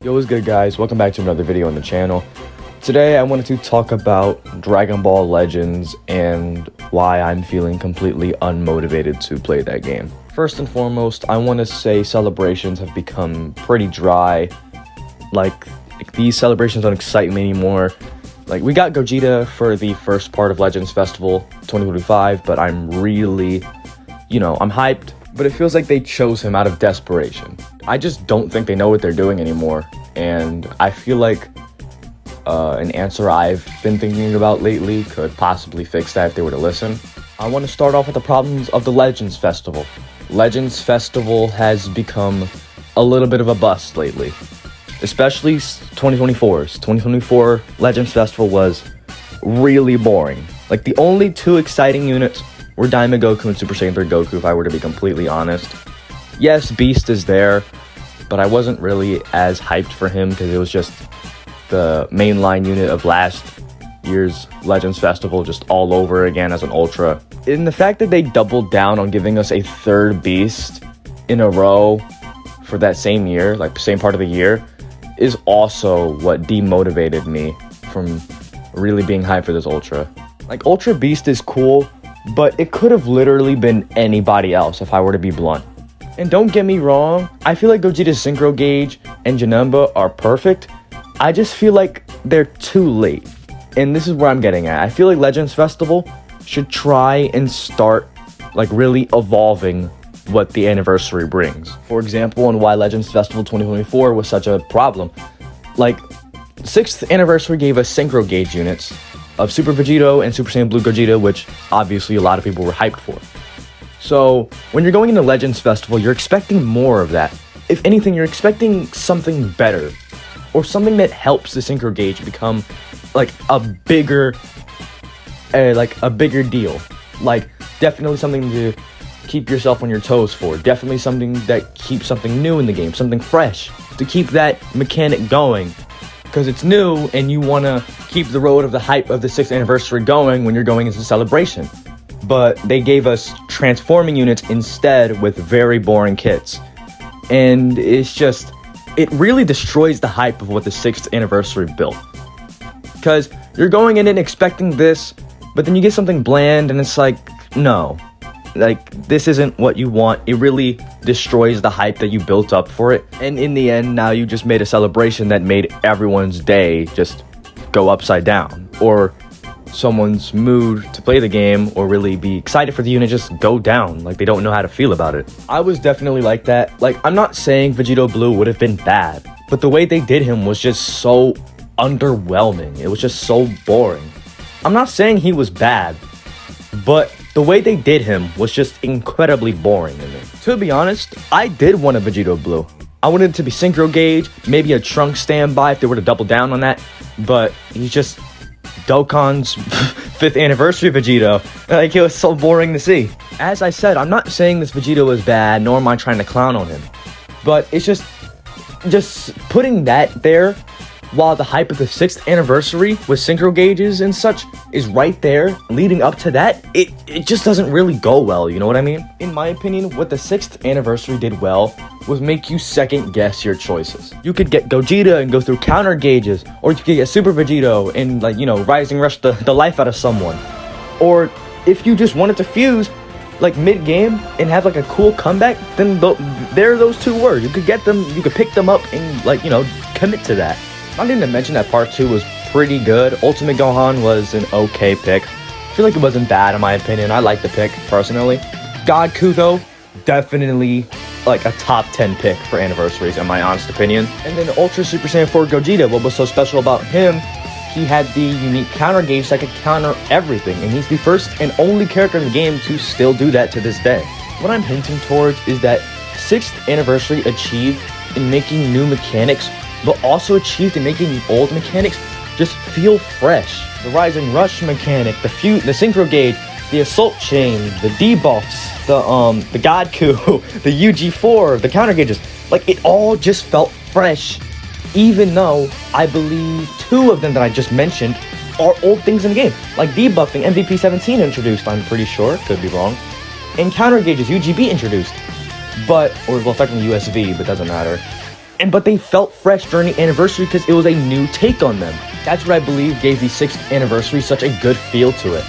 Yo, what's good, guys? Welcome back to another video on the channel. Today I wanted to talk about Dragon Ball Legends and why I'm feeling completely unmotivated to play that game. First and foremost, I want to say celebrations have become pretty dry. Like these celebrations don't excite me anymore. Like, we got Gogeta for the first part of Legends Festival 2025, but I'm really, I'm hyped. But it feels like they chose him out of desperation. I just don't think they know what they're doing anymore. And I feel like an answer I've been thinking about lately could possibly fix that if they were to listen. I want to start off with the problems of the Legends Festival. Legends Festival has become a little bit of a bust lately, especially 2024's. 2024 Legends Festival was really boring. Like, the only two exciting units were Diamond Goku and Super Saiyan 3 Goku, if I were to be completely honest. Yes, Beast is there, but I wasn't really as hyped for him because it was just the mainline unit of last year's Legends Festival just all over again as an Ultra. And the fact that they doubled down on giving us a third Beast in a row for that same year, like same part of the year, is also what demotivated me from really being hyped for this Ultra. Like, Ultra Beast is cool, but it could have literally been anybody else if I were to be blunt. And don't get me wrong, I feel like Gogeta's Synchro Gauge and Janemba are perfect. I just feel like they're too late. And this is where I'm getting at. I feel like Legends Festival should try and start like really evolving what the anniversary brings. For example, and why Legends Festival 2024 was such a problem. Like, 6th anniversary gave us Synchro Gauge units of Super Vegito and Super Saiyan Blue Gogeta, which obviously a lot of people were hyped for. So when you're going into Legends Festival, you're expecting more of that. If anything, you're expecting something better, or something that helps the Synchro Gauge become like a bigger deal. Like, definitely something to keep yourself on your toes for. Definitely something that keeps something new in the game, something fresh, to keep that mechanic going. Because it's new and you want to keep the road of the hype of the 6th anniversary going when you're going into celebration. But they gave us transforming units instead with very boring kits. And it really destroys the hype of what the 6th anniversary built. Because you're going in and expecting this, but then you get something bland and it's like, no. Like, this isn't what you want. It really destroys the hype that you built up for it. And in the end, now you just made a celebration that made everyone's day just go upside down. Or someone's mood to play the game or really be excited for the unit just go down. Like, they don't know how to feel about it. I was definitely like that. Like, I'm not saying Vegito Blue would have been bad, but the way they did him was just so underwhelming. It was just so boring. I'm not saying he was bad, but the way they did him was just incredibly boring to me. To be honest, I did want a Vegito Blue. I wanted it to be Synchro Gauge, maybe a Trunks standby if they were to double down on that, but he's just Dokkan's 5th anniversary Vegito. Like, it was so boring to see. As I said, I'm not saying this Vegito is bad, nor am I trying to clown on him, but it's just putting that there while the hype of the 6th anniversary with Synchro Gauges and such is right there, leading up to that, it just doesn't really go well, you know what I mean? In my opinion, what the 6th anniversary did well was make you second guess your choices. You could get Gogeta and go through counter gauges, or you could get Super Vegito and, like, Rising Rush the life out of someone. Or if you just wanted to fuse, like, mid-game and have, like, a cool comeback, then there those two were. You could get them, you could pick them up and, like, commit to that. Not even to mention that part 2 was pretty good. Ultimate Gohan was an okay pick. I feel like it wasn't bad in my opinion. I like the pick, personally. God Kuto, definitely like a top 10 pick for anniversaries, in my honest opinion. And then Ultra Super Saiyan 4 Gogeta, what was so special about him, he had the unique counter gauge that could counter everything. And he's the first and only character in the game to still do that to this day. What I'm hinting towards is that 6th anniversary achieved in making new mechanics, but also achieved in making the old mechanics just feel fresh. The Rising Rush mechanic, the Synchro Gauge, the Assault Chain, the debuffs, the God Coup, the UG4, the counter gauges, like, it all just felt fresh, even though I believe 2 of them that I just mentioned are old things in the game, like debuffing MVP 17 introduced, I'm pretty sure, could be wrong, and counter gauges UGB introduced, but, or well, technically USV, but doesn't matter. But they felt fresh during the anniversary because it was a new take on them. That's what I believe gave the 6th anniversary such a good feel to it.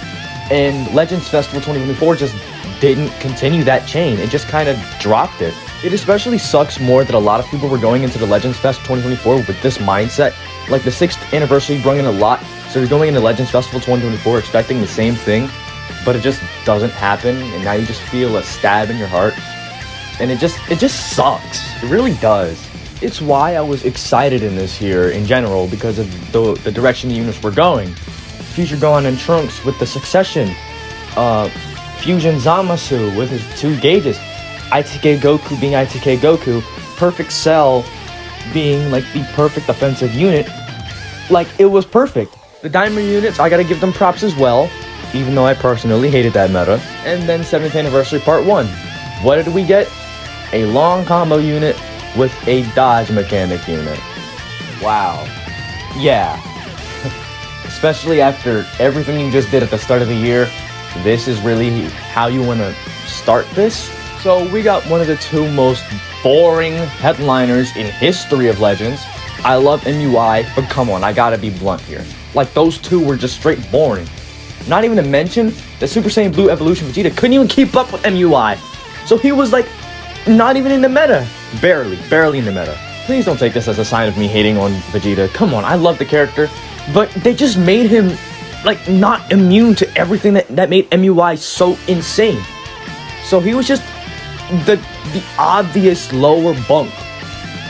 And Legends Festival 2024 just didn't continue that chain. It just kind of dropped it. It especially sucks more that a lot of people were going into the Legends Fest 2024 with this mindset. Like, the 6th anniversary brought in a lot, so you're going into Legends Festival 2024 expecting the same thing, but it just doesn't happen, and now you just feel a stab in your heart. And it just sucks. It really does. It's why I was excited in this year in general, because of the direction the units were going. Future Gohan and Trunks with the Succession, Fusion Zamasu with his 2 gauges, ITK Goku being ITK Goku, Perfect Cell being like the perfect offensive unit. Like, it was perfect. The Diamond units, I gotta give them props as well, even though I personally hated that meta. And then 7th Anniversary Part 1. What did we get? A long combo unit with a dodge mechanic unit. Wow. Yeah. Especially after everything you just did at the start of the year, this is really how you want to start this. So we got one of the 2 most boring headliners in history of Legends. I love MUI, but come on, I gotta be blunt here. Like, those 2 were just straight boring. Not even to mention that Super Saiyan Blue Evolution Vegeta couldn't even keep up with MUI. So he was like, not even in the meta. Barely in the meta. Please don't take this as a sign of me hating on Vegeta. Come on, I love the character, but they just made him, like, not immune to everything that made MUI so insane. So he was just the obvious lower bunk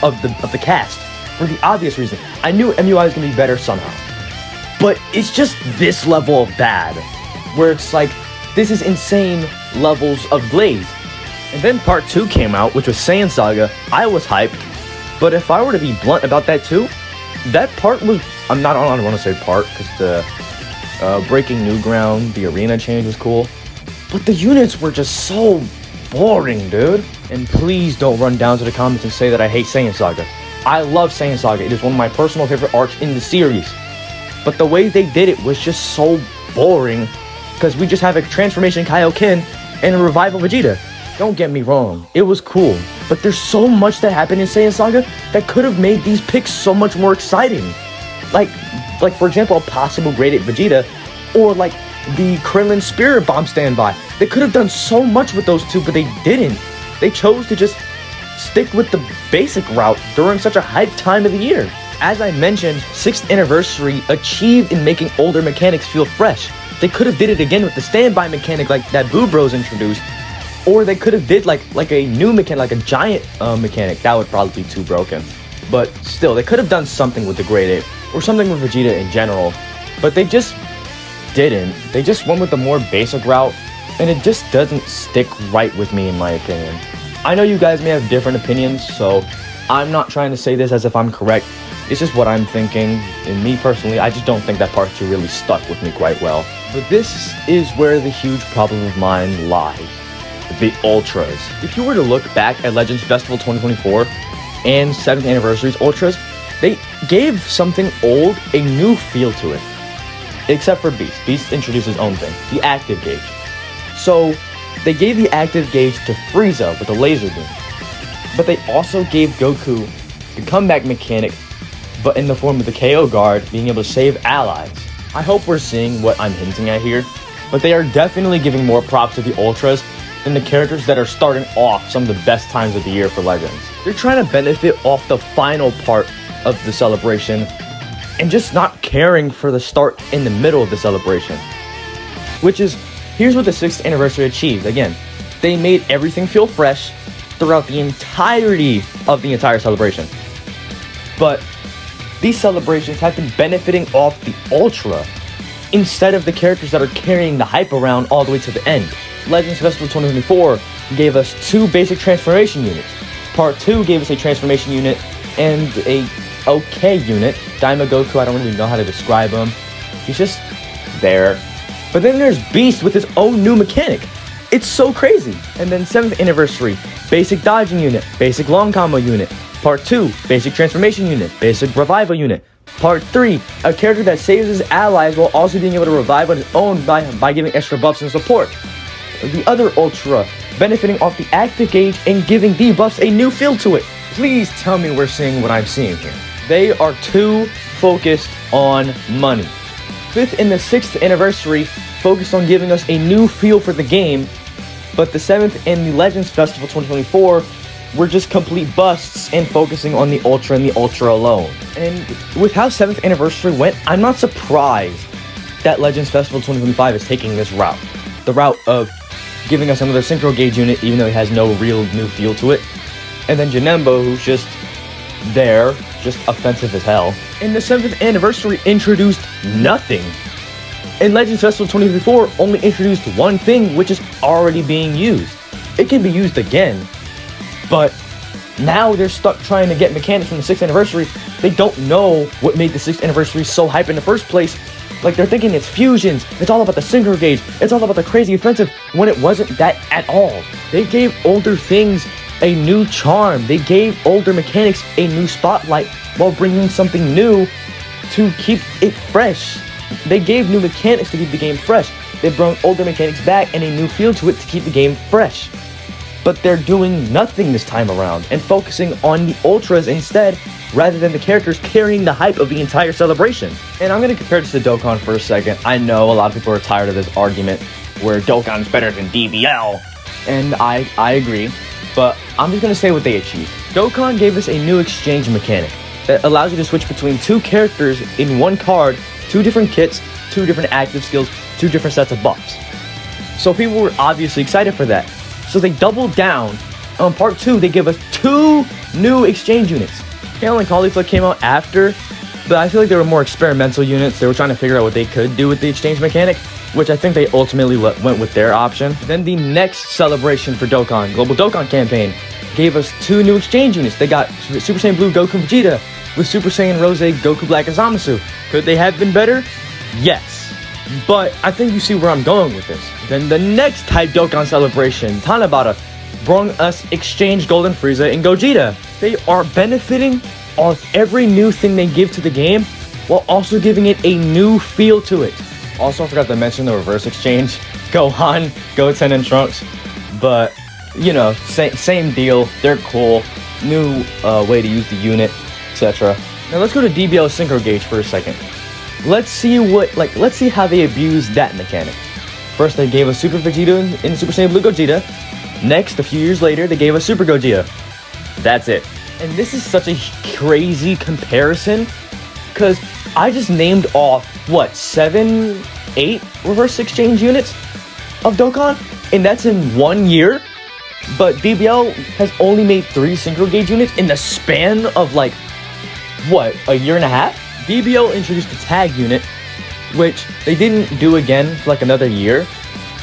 of the cast, for the obvious reason. I knew MUI was gonna be better somehow, but it's just this level of bad, where it's like, this is insane levels of glaze. And then Part 2 came out, which was Saiyan Saga. I was hyped, but if I were to be blunt about that too, that part was, I don't want to say part, because the Breaking New Ground, the arena change was cool, but the units were just so boring, dude. And please don't run down to the comments and say that I hate Saiyan Saga. I love Saiyan Saga. It is one of my personal favorite arcs in the series. But the way they did it was just so boring, because we just have a Transformation Kaioken and a Revival Vegeta. Don't get me wrong, it was cool, but there's so much that happened in Saiyan Saga that could have made these picks so much more exciting. Like for example, a possible Grade 8 Vegeta, or like the Krillin Spirit Bomb standby. They could have done so much with those 2, but they didn't. They chose to just stick with the basic route during such a hype time of the year. As I mentioned, 6th Anniversary achieved in making older mechanics feel fresh. They could have did it again with the standby mechanic like that Boo Bros introduced, or they could have did like a new mechanic, like a giant mechanic. That would probably be too broken. But still, they could have done something with the Grade 8, or something with Vegeta in general. But they just didn't. They just went with the more basic route, and it just doesn't stick right with me, in my opinion. I know you guys may have different opinions, so I'm not trying to say this as if I'm correct. It's just what I'm thinking, and me personally, I just don't think that Part 2 really stuck with me quite well. But this is where the huge problem of mine lies. The Ultras. If you were to look back at Legends Festival 2024 and 7th Anniversary's Ultras, they gave something old a new feel to it. Except for Beast. Beast introduced his own thing, the Active Gauge. So, they gave the Active Gauge to Frieza with a laser beam. But they also gave Goku the comeback mechanic, but in the form of the KO guard, being able to save allies. I hope we're seeing what I'm hinting at here, but they are definitely giving more props to the Ultras than the characters that are starting off some of the best times of the year for Legends. They're trying to benefit off the final part of the celebration and just not caring for the start in the middle of the celebration. Which is, here's what the 6th Anniversary achieved. Again, they made everything feel fresh throughout the entirety of the entire celebration. But these celebrations have been benefiting off the Ultra instead of the characters that are carrying the hype around all the way to the end. Legends Festival 2024 gave us 2 basic transformation units. Part 2 gave us a transformation unit and a okay unit. Daima Goku, I don't really know how to describe him. He's just there. But then there's Beast with his own new mechanic. It's so crazy. And then 7th Anniversary, basic dodging unit, basic long combo unit. Part 2, basic transformation unit, basic revival unit. Part 3, a character that saves his allies while also being able to revive on his own by giving extra buffs and support. The other Ultra, benefiting off the Active Gauge and giving debuffs a new feel to it. Please tell me we're seeing what I'm seeing here. They are too focused on money. 5th and the 6th anniversary focused on giving us a new feel for the game, but the 7th and the Legends Festival 2024 were just complete busts and focusing on the Ultra and the Ultra alone. And with how 7th anniversary went, I'm not surprised that Legends Festival 2025 is taking this route. The route of giving us another Synchro Gauge unit, even though it has no real new feel to it. And then Janemba, who's just there, just offensive as hell. And the 7th anniversary introduced nothing. And Legends Festival 2024 only introduced one thing, which is already being used. It can be used again, but now they're stuck trying to get mechanics from the 6th anniversary. They don't know what made the 6th anniversary so hype in the first place. Like, they're thinking it's fusions, it's all about the Synchro Gauge, it's all about the crazy offensive, when it wasn't that at all. They gave older things a new charm. They gave older mechanics a new spotlight while bringing something new to keep it fresh. They gave new mechanics to keep the game fresh. They brought older mechanics back and a new feel to it to keep the game fresh. But they're doing nothing this time around and focusing on the Ultras instead, rather than the characters carrying the hype of the entire celebration. And I'm going to compare this to Dokkan for a second. I know a lot of people are tired of this argument where Dokkan's better than DBL, and I agree, but I'm just going to say what they achieved. Dokkan gave us a new exchange mechanic that allows you to switch between two characters in one card, 2 different kits, 2 different active skills, 2 different sets of buffs. So people were obviously excited for that. So they doubled down. On part 2, they give us 2 new exchange units. Kale and Caulifla came out after, but I feel like they were more experimental units. They were trying to figure out what they could do with the exchange mechanic, which I think they ultimately went with their option. Then the next celebration for Dokkan, Global Dokkan Campaign, gave us 2 new exchange units. They got Super Saiyan Blue Goku and Vegeta with Super Saiyan Rose Goku Black and Zamasu. Could they have been better? Yes. But I think you see where I'm going with this. Then the next type Dokkan celebration, Tanabata, brought us Exchange Golden Frieza and Gogeta. They are benefiting off every new thing they give to the game, while also giving it a new feel to it. Also, I forgot to mention the reverse exchange. Gohan, Goten, and Trunks. But, you know, same deal. They're cool. New way to use the unit, etc. Now let's go to DBL Synchro Gauge for a second. Let's see how they abuse that mechanic. First, they gave us Super Vegeta and Super Saiyan Blue Gogeta. Next, a few years later, they gave us Super Gogeta. That's it. And this is such a crazy comparison, because I just named off, 7, 8 reverse exchange units of Dokkan? And that's in 1 year? But DBL has only made 3 Synchro Gauge units in the span of, a year and a half? DBL introduced the tag unit, which they didn't do again for another year.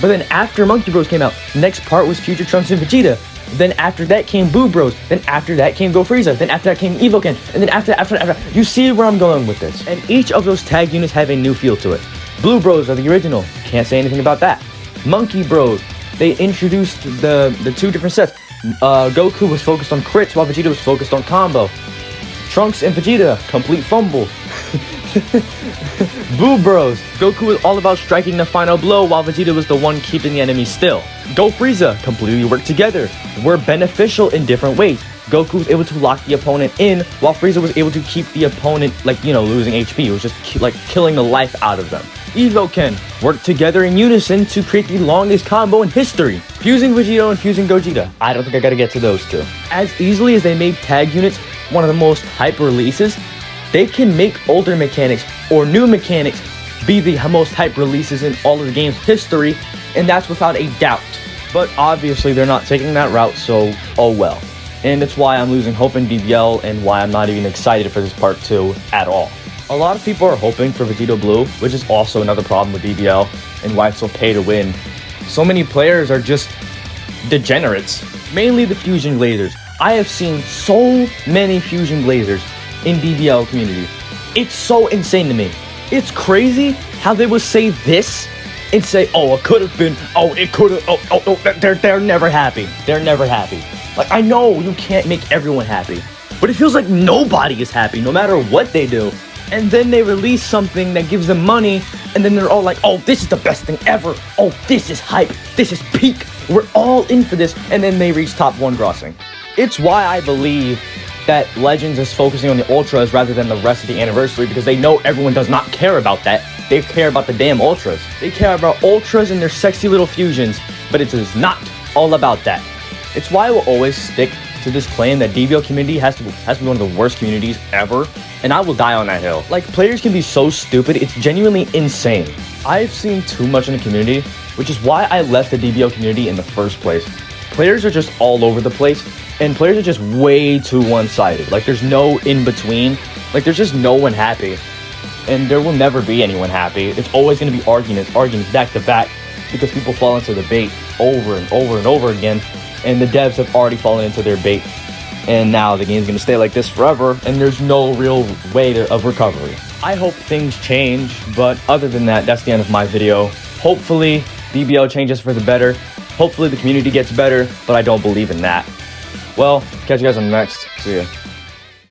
But then after Monkey Bros came out, the next part was Future Trunks and Vegeta. Then after that came Boo Bros. Then after that came Go Frieza. Then after that came Evoken. And then after. You see where I'm going with this. And each of those tag units have a new feel to it. Blue Bros are the original. Can't say anything about that. Monkey Bros, they introduced the 2 different sets. Goku was focused on crits while Vegeta was focused on combo. Trunks and Vegeta, complete fumble. Boo Bros, Goku was all about striking the final blow while Vegeta was the one keeping the enemy still. Go Frieza, completely worked together, were beneficial in different ways. Goku was able to lock the opponent in while Frieza was able to keep the opponent, losing HP. It was just killing the life out of them. Evoken worked together in unison to create the longest combo in history, fusing Vegeta and fusing Gogeta. I don't think I gotta get to those 2. As easily as they made tag units one of the most hype releases, they can make older mechanics or new mechanics be the most hype releases in all of the game's history, and that's without a doubt. But obviously they're not taking that route, so oh well. And it's why I'm losing hope in DBL and why I'm not even excited for this part 2 at all. A lot of people are hoping for Vegeta Blue, which is also another problem with DBL and why it's so pay to win. So many players are just degenerates, mainly the Fusion Glazers. I have seen so many Fusion Glazers in DBL community. It's so insane to me. It's crazy how they will say this and say, oh, it could have been, oh, it could have, they're never happy. They're never happy. I know you can't make everyone happy, but it feels like nobody is happy no matter what they do. And then they release something that gives them money, and then they're all like, oh, this is the best thing ever. Oh, this is hype. This is peak. We're all in for this. And then they reach top 1 grossing. It's why I believe that Legends is focusing on the Ultras rather than the rest of the Anniversary, because they know everyone does not care about that. They care about the damn Ultras. They care about Ultras and their sexy little fusions, but it is not all about that. It's why I will always stick to this claim that DBO community has to be one of the worst communities ever, and I will die on that hill. Like, players can be so stupid, it's genuinely insane. I've seen too much in the community, which is why I left the DBO community in the first place. Players are just all over the place, and players are just way too one-sided. Like, there's no in-between. Like, there's just no one happy. And there will never be anyone happy. It's always going to be arguments back to back, because people fall into the bait over and over and over again, and the devs have already fallen into their bait. And now the game's going to stay like this forever, and there's no real way of recovery. I hope things change, but other than that, that's the end of my video. Hopefully, DBO changes for the better. Hopefully the community gets better, but I don't believe in that. Well, catch you guys on the next. See ya.